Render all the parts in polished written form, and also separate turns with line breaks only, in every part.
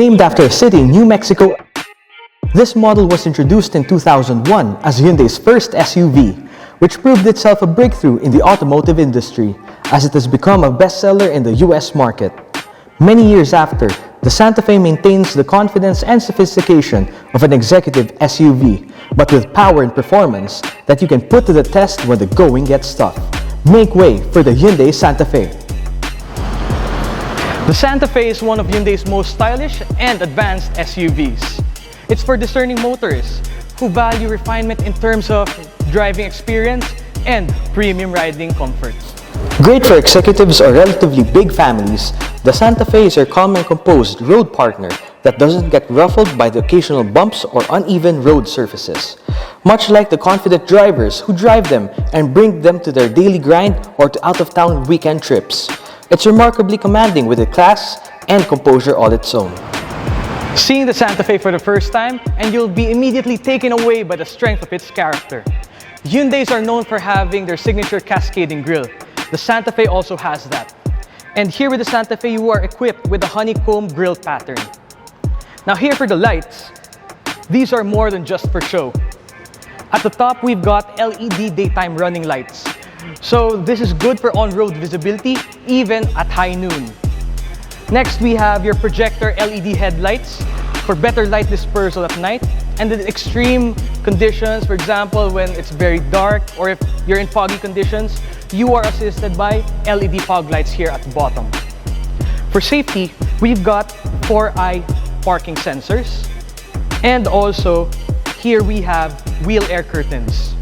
Named after a city in New Mexico, this model was introduced in 2001 as Hyundai's first SUV, which proved itself a breakthrough in the automotive industry, as it has become a bestseller in the US market. Many years after, the Santa Fe maintains the confidence and sophistication of an executive SUV, but with power and performance that you can put to the test when the going gets tough. Make way for the Hyundai Santa Fe.
The Santa Fe is one of Hyundai's most stylish and advanced SUVs. It's for discerning motorists who value refinement in terms of driving experience and premium riding comfort.
Great for executives or relatively big families, the Santa Fe is your calm and composed road partner that doesn't get ruffled by the occasional bumps or uneven road surfaces. Much like the confident drivers who drive them and bring them to their daily grind or to out-of-town weekend trips. It's remarkably commanding with a class and composure all its own.
Seeing the Santa Fe for the first time, and you'll be immediately taken away by the strength of its character. Hyundais are known for having their signature cascading grille. The Santa Fe also has that. And here with the Santa Fe, you are equipped with a honeycomb grille pattern. Now here for the lights, these are more than just for show. At the top, we've got LED daytime running lights. So this is good for on-road visibility, even at high noon. Next, we have your projector LED headlights for better light dispersal at night. And in extreme conditions, for example, when it's very dark or if you're in foggy conditions, you are assisted by LED fog lights here at the bottom. For safety, we've got 4i parking sensors. And also, here we have wheel air curtains.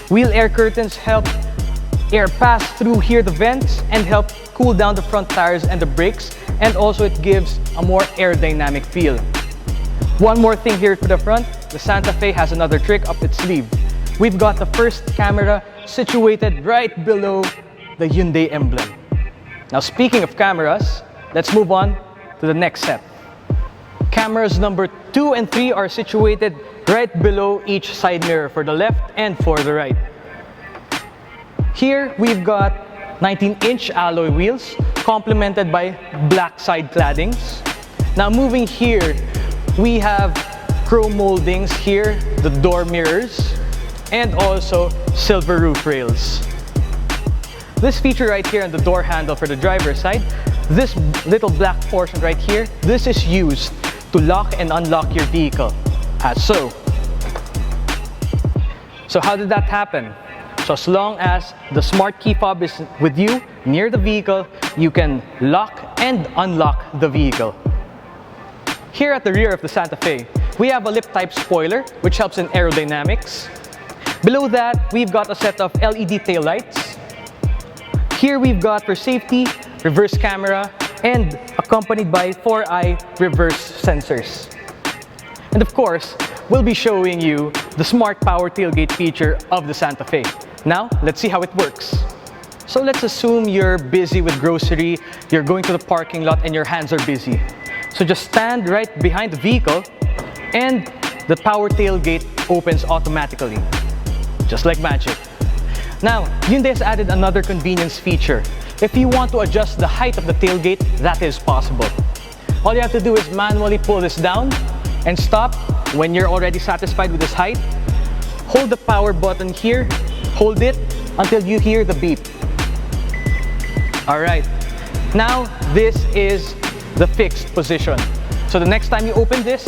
Wheel air curtains help air pass through here the vents and help cool down the front tires and the brakes, and also it gives a more aerodynamic feel. One more thing here to the front, the Santa Fe has another trick up its sleeve. We've got the first camera situated right below the Hyundai emblem. Now speaking of cameras, let's move on to the next set. Cameras number 2 and 3 are situated right below each side mirror for the left and for the right. Here we've got 19-inch alloy wheels complemented by black side claddings. Now moving here, we have chrome moldings here, the door mirrors, and also silver roof rails. This feature right here on the door handle for the driver's side, this little black portion right here, this is used to lock and unlock your vehicle, as so. So how did that happen? So as long as the smart key fob is with you near the vehicle, you can lock and unlock the vehicle. Here at the rear of the Santa Fe, we have a lip-type spoiler which helps in aerodynamics. Below that, we've got a set of LED tail lights. Here we've got for safety, reverse camera, and accompanied by 4i reverse sensors. And of course, we'll be showing you the smart power tailgate feature of the Santa Fe. Now, let's see how it works. So let's assume you're busy with grocery, you're going to the parking lot and your hands are busy. So just stand right behind the vehicle and the power tailgate opens automatically, just like magic. Now, Hyundai has added another convenience feature. If you want to adjust the height of the tailgate, that is possible. All you have to do is manually pull this down and stop when you're already satisfied with this height. Hold the power button here, hold it until you hear the beep. Alright, now this is the fixed position. So the next time you open this,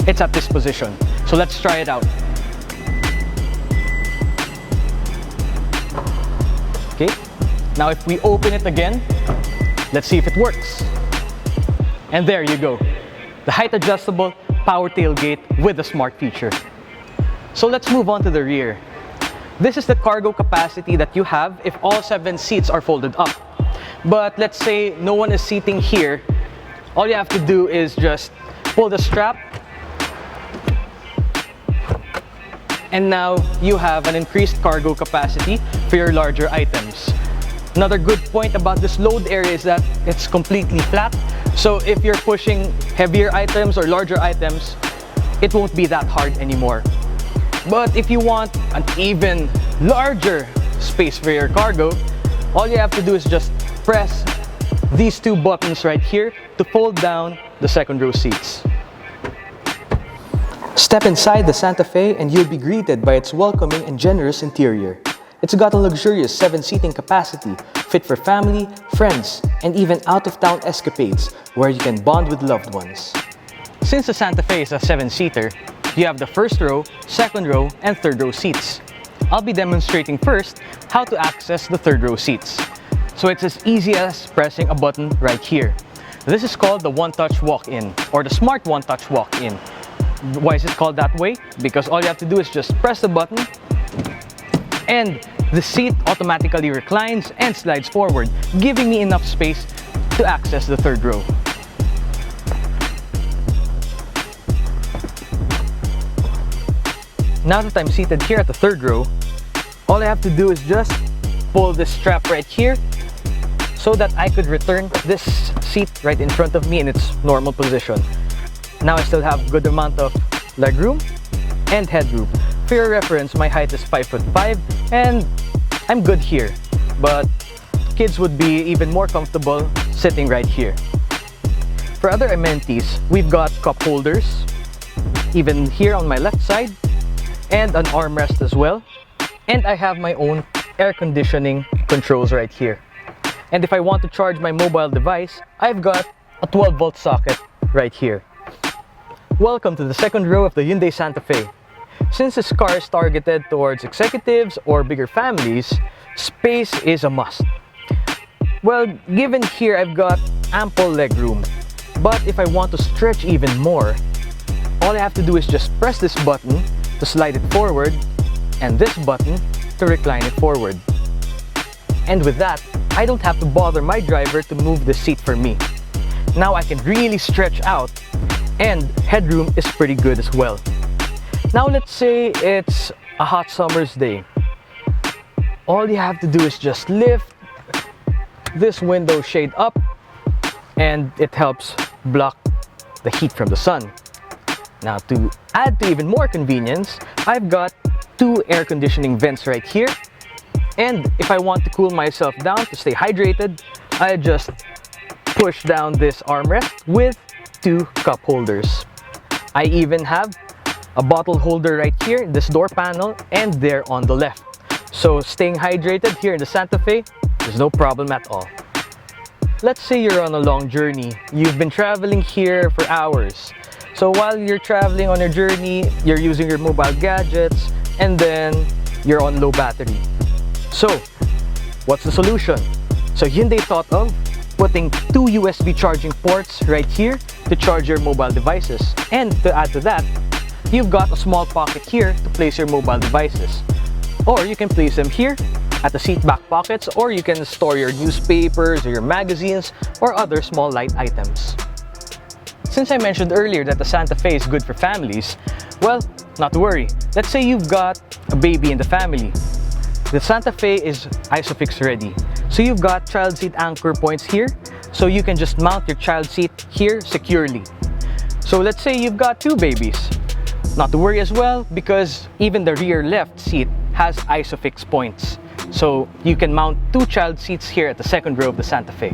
it's at this position. So let's try it out. Okay, now if we open it again, let's see if it works. And there you go, the height adjustable power tailgate with the smart feature. So let's move on to the rear. This is the cargo capacity that you have if all 7 seats are folded up. But let's say no one is sitting here. All you have to do is just pull the strap, and now you have an increased cargo capacity for your larger items. Another good point about this load area is that it's completely flat. So if you're pushing heavier items or larger items, it won't be that hard anymore. But if you want an even larger space for your cargo, all you have to do is just press these 2 buttons right here to fold down the second row seats.
Step inside the Santa Fe and you'll be greeted by its welcoming and generous interior. It's got a luxurious 7-seating capacity, fit for family, friends, and even out-of-town escapades where you can bond with loved ones.
Since the Santa Fe is a 7-seater, you have the first row, second row, and third row seats. I'll be demonstrating first how to access the third row seats. So it's as easy as pressing a button right here. This is called the one-touch walk-in, or the smart one-touch walk-in. Why is it called that way? Because all you have to do is just press the button and the seat automatically reclines and slides forward, giving me enough space to access the third row. Now that I'm seated here at the third row, all I have to do is just pull this strap right here so that I could return this seat right in front of me in its normal position. Now I still have good amount of legroom and headroom. For your reference, my height is 5'5" and I'm good here, but kids would be even more comfortable sitting right here. For other amenities, we've got cup holders, even here on my left side, and an armrest as well. And I have my own air conditioning controls right here. And if I want to charge my mobile device, I've got a 12-volt socket right here. Welcome to the second row of the Hyundai Santa Fe. Since this car is targeted towards executives or bigger families, space is a must. Well, given here I've got ample legroom, but if I want to stretch even more, all I have to do is just press this button to slide it forward and this button to recline it forward. And with that, I don't have to bother my driver to move the seat for me. Now I can really stretch out, and headroom is pretty good as well. Now let's say it's a hot summer's day. All you have to do is just lift this window shade up and it helps block the heat from the sun. Now to add to even more convenience, I've got 2 air conditioning vents right here. And if I want to cool myself down to stay hydrated, I just push down this armrest with 2 cup holders. I even have a bottle holder right here in this door panel and there on the left. So staying hydrated here in the Santa Fe is no problem at all. Let's say you're on a long journey. You've been traveling here for hours. So while you're traveling on your journey, you're using your mobile gadgets and then you're on low battery. So what's the solution? So Hyundai thought of putting 2 USB charging ports right here to charge your mobile devices. And to add to that, you've got a small pocket here to place your mobile devices. Or you can place them here at the seat back pockets, or you can store your newspapers or your magazines or other small light items. Since I mentioned earlier that the Santa Fe is good for families, well, not to worry. Let's say you've got a baby in the family. The Santa Fe is ISOFIX ready. So you've got child seat anchor points here, so you can just mount your child seat here securely. So let's say you've got 2 babies. Not to worry as well, because even the rear left seat has ISOFIX points. So you can mount 2 child seats here at the second row of the Santa Fe.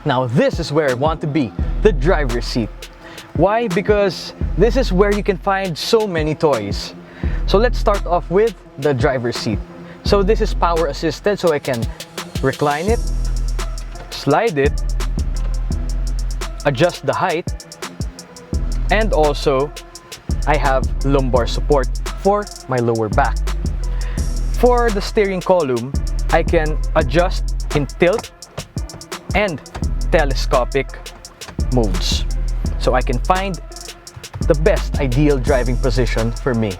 Now this is where I want to be, the driver's seat. Why? Because this is where you can find so many toys. So let's start off with the driver's seat. So this is power assisted, so I can recline it, slide it, adjust the height, and also I have lumbar support for my lower back. For the steering column, I can adjust in tilt and telescopic modes, so I can find the best ideal driving position for me.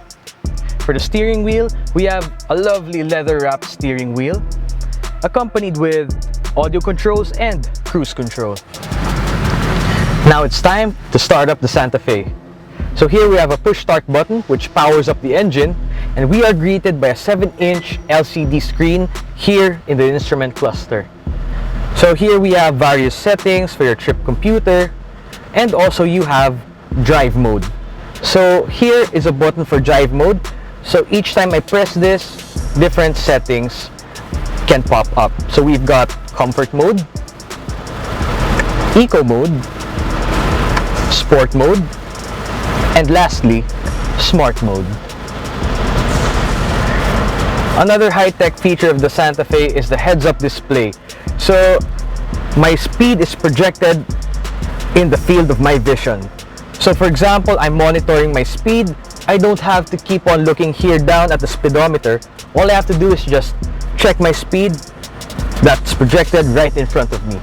For the steering wheel, we have a lovely leather-wrapped steering wheel accompanied with audio controls and cruise control. Now it's time to start up the Santa Fe. So here we have a push start button which powers up the engine, and we are greeted by a 7-inch LCD screen here in the instrument cluster. So here we have various settings for your trip computer, and also you have drive mode. So here is a button for drive mode. So each time I press this, different settings can pop up. So we've got comfort mode, eco mode, Sport mode, and lastly, Smart mode. Another high-tech feature of the Santa Fe is the heads-up display. So my speed is projected in the field of my vision. So for example, I'm monitoring my speed. I don't have to keep on looking here down at the speedometer. All I have to do is just check my speed that's projected right in front of me.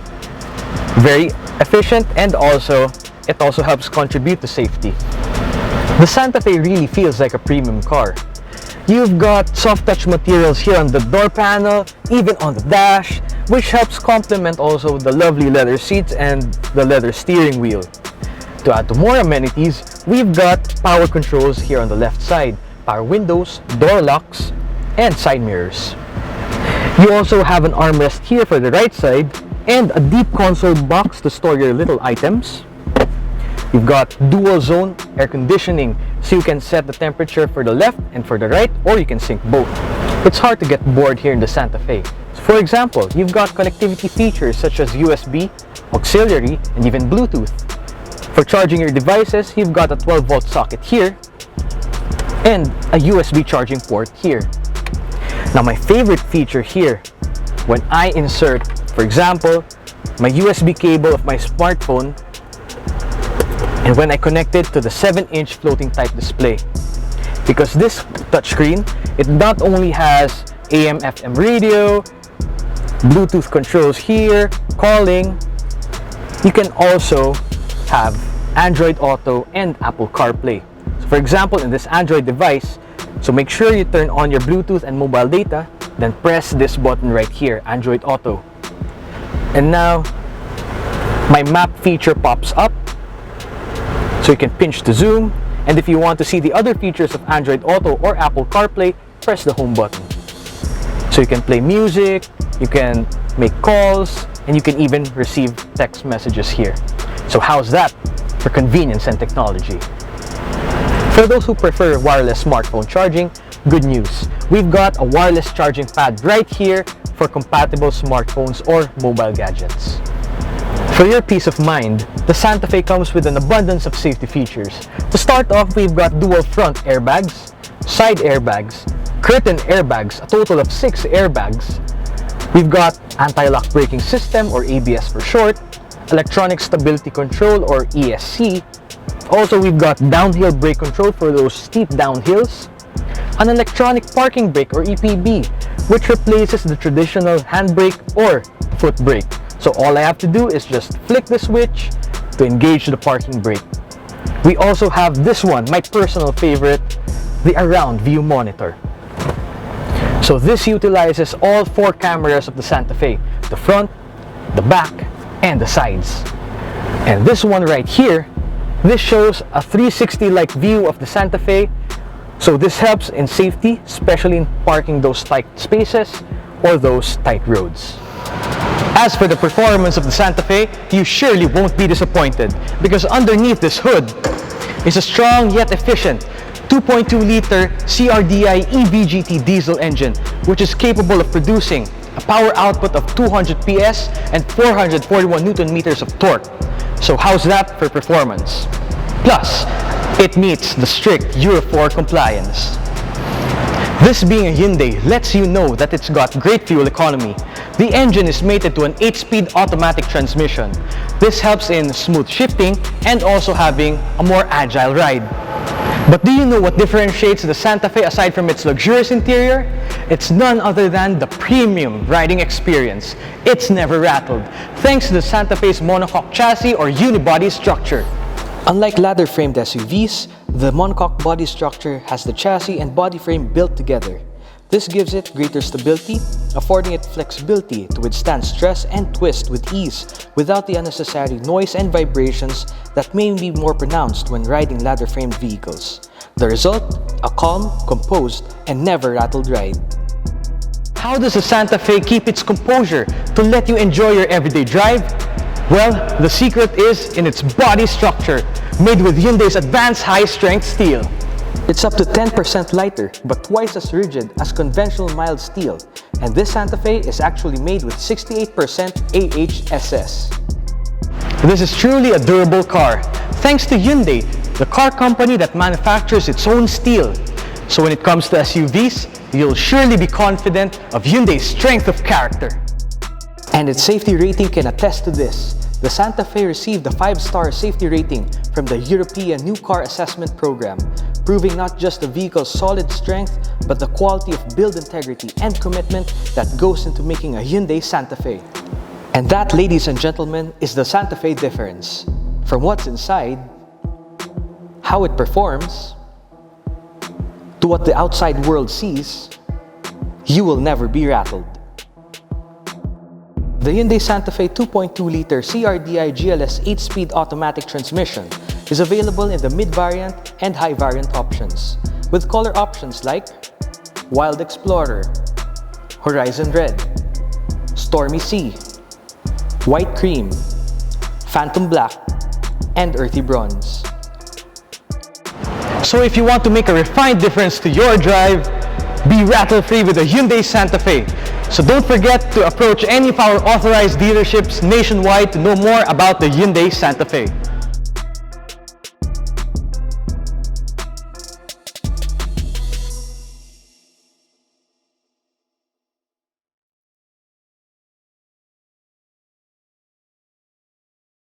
Very efficient, and it also helps contribute to safety. The Santa Fe really feels like a premium car. You've got soft touch materials here on the door panel, even on the dash, which helps complement also the lovely leather seats and the leather steering wheel. To add to more amenities, we've got power controls here on the left side, power windows, door locks, and side mirrors. You also have an armrest here for the right side and a deep console box to store your little items. You've got dual zone air conditioning, so you can set the temperature for the left and for the right, or you can sync both. It's hard to get bored here in the Santa Fe. So for example, you've got connectivity features such as USB, auxiliary, and even Bluetooth. For charging your devices, you've got a 12-volt socket here and a USB charging port here. Now my favorite feature here, when I insert, for example, my USB cable of my smartphone, and when I connect it to the 7-inch floating type display. Because this touchscreen, it not only has AM/FM radio, Bluetooth controls here, calling, you can also have Android Auto and Apple CarPlay. So for example, in this Android device, so make sure you turn on your Bluetooth and mobile data, then press this button right here, Android Auto. And now, my map feature pops up. So you can pinch to zoom, and if you want to see the other features of Android Auto or Apple CarPlay, press the home button. So you can play music, you can make calls, and you can even receive text messages here. So how's that for convenience and technology? For those who prefer wireless smartphone charging, good news. We've got a wireless charging pad right here for compatible smartphones or mobile gadgets. For your peace of mind, the Santa Fe comes with an abundance of safety features. To start off, we've got dual front airbags, side airbags, curtain airbags, a total of 6 airbags. We've got anti-lock braking system, or ABS for short, electronic stability control, or ESC. Also, we've got downhill brake control for those steep downhills, an electronic parking brake, or EPB, which replaces the traditional handbrake or foot brake. So all I have to do is just flick the switch to engage the parking brake. We also have this one, my personal favorite, the Around View Monitor. So this utilizes all 4 cameras of the Santa Fe, the front, the back, and the sides. And this one right here, this shows a 360-like view of the Santa Fe. So this helps in safety, especially in parking those tight spaces or those tight roads. As for the performance of the Santa Fe, you surely won't be disappointed, because underneath this hood is a strong yet efficient 2.2-liter CRDI EVGT diesel engine, which is capable of producing a power output of 200 PS and 441 Newton meters of torque. So how's that for performance? Plus, it meets the strict Euro 4 compliance. This being a Hyundai lets you know that it's got great fuel economy. The engine is mated to an 8-speed automatic transmission. This helps in smooth shifting and also having a more agile ride. But do you know what differentiates the Santa Fe aside from its luxurious interior? It's none other than the premium riding experience. It's never rattled, thanks to the Santa Fe's monocoque chassis or unibody structure.
Unlike ladder-framed SUVs, the monocoque body structure has the chassis and body frame built together. This gives it greater stability, affording it flexibility to withstand stress and twist with ease without the unnecessary noise and vibrations that may be more pronounced when riding ladder-framed vehicles. The result? A calm, composed, and never rattled ride.
How does the Santa Fe keep its composure to let you enjoy your everyday drive? Well, the secret is in its body structure, made with Hyundai's advanced high-strength steel.
It's up to 10% lighter, but twice as rigid as conventional mild steel, and this Santa Fe is actually made with 68% AHSS.
This is truly a durable car. thanks to Hyundai, the car company that manufactures its own steel. So when it comes to SUVs, you'll surely be confident of Hyundai's strength of character.
And its safety rating can attest to this. The Santa Fe received a 5-star safety rating from the European New Car Assessment Program, proving not just the vehicle's solid strength, but the quality of build integrity and commitment that goes into making a Hyundai Santa Fe. And that, ladies and gentlemen, is the Santa Fe difference. From what's inside, how it performs, to what the outside world sees, you will never be rattled. The Hyundai Santa Fe 2.2-liter CRDI GLS 8-speed automatic transmission is available in the mid-variant and high-variant options, with color options like Wild Explorer, Horizon Red, Stormy Sea, White Cream, Phantom Black, and Earthy Bronze.
So if you want to make a refined difference to your drive, be rattle-free with the Hyundai Santa Fe. So don't forget to approach any of our authorized dealerships nationwide to know more about the Hyundai Santa Fe.